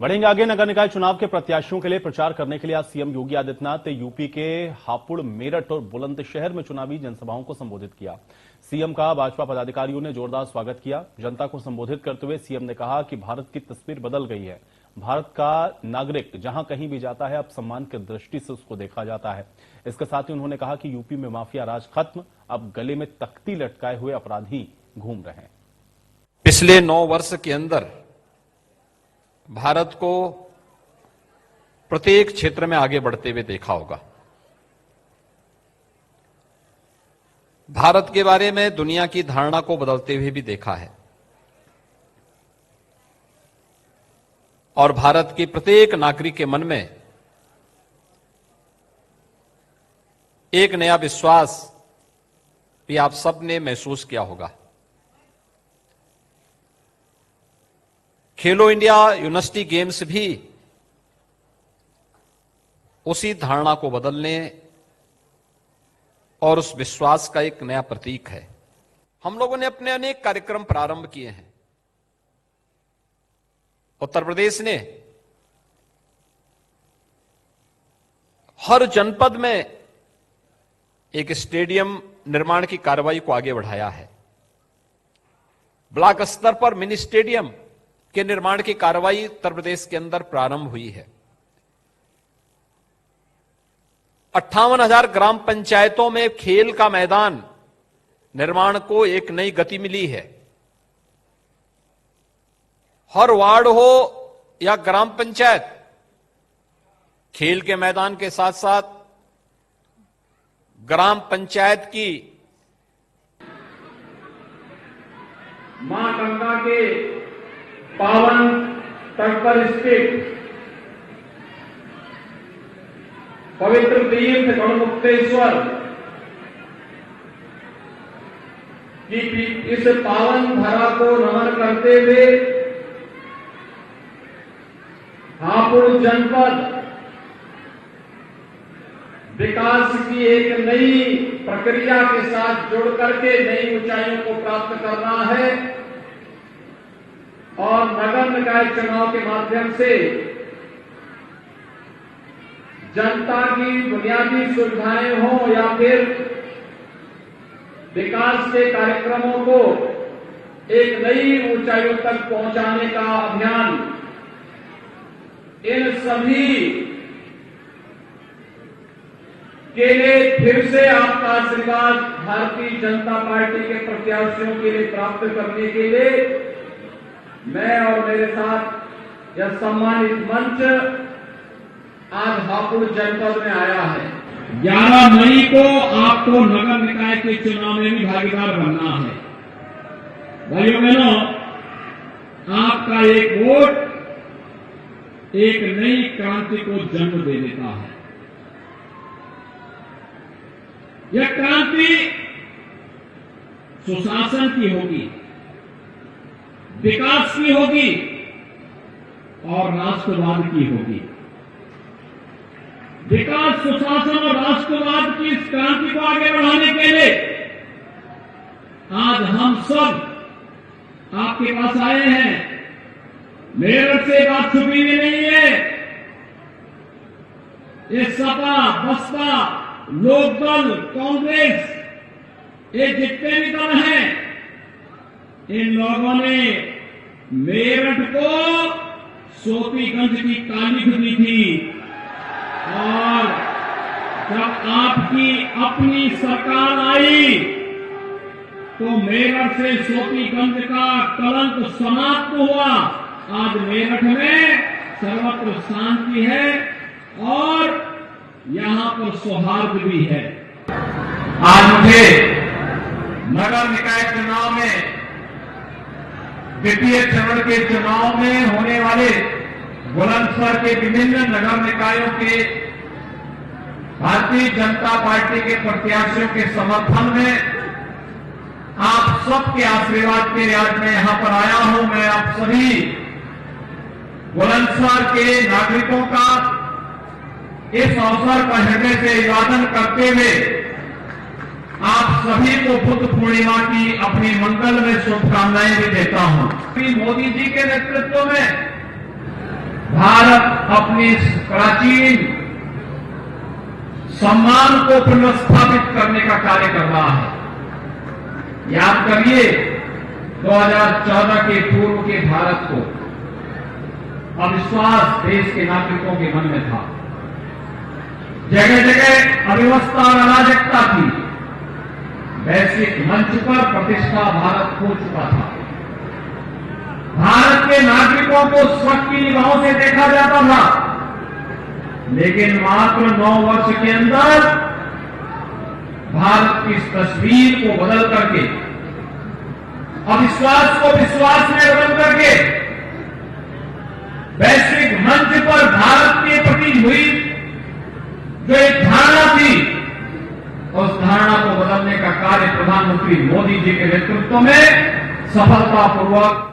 बढ़ेंगे आगे। नगर निकाय चुनाव के प्रत्याशियों के लिए प्रचार करने के लिए आज सीएम योगी आदित्यनाथ ने यूपी के हापुड़, मेरठ और बुलंदशहर में चुनावी जनसभाओं को संबोधित किया। सीएम का भाजपा पदाधिकारियों ने जोरदार स्वागत किया। जनता को संबोधित करते हुए सीएम ने कहा कि भारत की तस्वीर बदल गई है। भारत का नागरिक जहां कहीं भी जाता है अब सम्मान की दृष्टि से उसको देखा जाता है। इसके साथ ही उन्होंने कहा कि यूपी में माफिया राज खत्म, अब गले में तख्ती लटकाए हुए अपराधी घूम रहे हैं। पिछले 9 वर्ष के अंदर भारत को प्रत्येक क्षेत्र में आगे बढ़ते हुए देखा होगा। भारत के बारे में दुनिया की धारणा को बदलते हुए भी देखा है और भारत के प्रत्येक नागरिक के मन में एक नया विश्वास भी आप सबने महसूस किया होगा। खेलो इंडिया यूनिवर्सिटी गेम्स भी उसी धारणा को बदलने और उस विश्वास का एक नया प्रतीक है। हम लोगों ने अपने अनेक कार्यक्रम प्रारंभ किए हैं। उत्तर प्रदेश ने हर जनपद में एक स्टेडियम निर्माण की कार्रवाई को आगे बढ़ाया है। ब्लॉक स्तर पर मिनी स्टेडियम के निर्माण की कार्रवाई उत्तर प्रदेश के अंदर प्रारंभ हुई है। 58,000 ग्राम पंचायतों में खेल का मैदान निर्माण को एक नई गति मिली है। हर वार्ड हो या ग्राम पंचायत, खेल के मैदान के साथ साथ ग्राम पंचायत की मां गंगा के पावन तट पर स्थित पवित्र तीर्थ गढ़मुक्तेश्वर की इस पावन धरा को नमन करते हुए हापुड़ जनपद विकास की एक नई प्रक्रिया के साथ जुड़ करके नई ऊंचाइयों को प्राप्त करना है और नगर निकाय चुनाव के माध्यम से जनता की बुनियादी सुविधाएं हो या फिर विकास के कार्यक्रमों को एक नई ऊंचाइयों तक पहुंचाने का अभियान, इन सभी के लिए फिर से आपका आशीर्वाद भारतीय जनता पार्टी के प्रत्याशियों के लिए प्राप्त करने के लिए मैं और मेरे साथ यह सम्मानित मंच आज हापुड़ जनपद में आया है। 11 मई को आपको नगर निकाय के चुनाव में भी भागीदार बनना है। भाइयों बहनों, आपका एक वोट एक नई क्रांति को जन्म दे देता है। यह क्रांति सुशासन की होगी, विकास की होगी और राष्ट्रवाद की होगी। विकास, सुशासन और राष्ट्रवाद की इस क्रांति को आगे बढ़ाने के लिए आज हम सब आपके पास आए हैं। मेरठ से बात छुपी भी नहीं है। ये सपा, बसपा, लोकदल, कांग्रेस, ये जितने भी दल हैं, इन लोगों ने मेरठ को सोपीगंज की तारीख दी थी और जब आपकी अपनी सरकार आई तो मेरठ से सोपीगंज का कलंक समाप्त हुआ। आज मेरठ में सर्वत्र शांति है और यहां पर सौहार्द भी है। आज मुझे नगर निकाय चुनाव में, द्वितीय चरण के चुनाव में होने वाले बुलंदशहर के विभिन्न नगर निकायों के भारतीय जनता पार्टी के प्रत्याशियों के समर्थन में आप सबके आशीर्वाद के लिए आज मैं यहां पर आया हूं। मैं आप सभी बुलंदशहर के नागरिकों का इस अवसर पर हृदय से अभिवादन करते हुए आप सभी को बुद्ध पूर्णिमा की अपनी मंगल में शुभकामनाएं भी देता हूं। श्री मोदी जी के नेतृत्व में अपने इस प्राचीन सम्मान को पुनर्स्थापित करने का कार्य कर रहा है। याद करिए 2014 के पूर्व के भारत को अविश्वास देश के नागरिकों के मन में था। जगह जगह अव्यवस्था और अराजकता थी। वैश्विक मंच पर प्रतिष्ठा भारत खो चुका था। भारत के नागरिकों को शक की निगाहों से देखा जाता था। लेकिन मात्र 9 वर्ष के अंदर भारत की इस तस्वीर को बदल करके, अविश्वास को विश्वास में बदल करके वैश्विक मंच पर भारत के प्रति हुई जो एक धारणा थी, उस धारणा को बदलने का कार्य प्रधानमंत्री मोदी जी के नेतृत्व में सफलतापूर्वक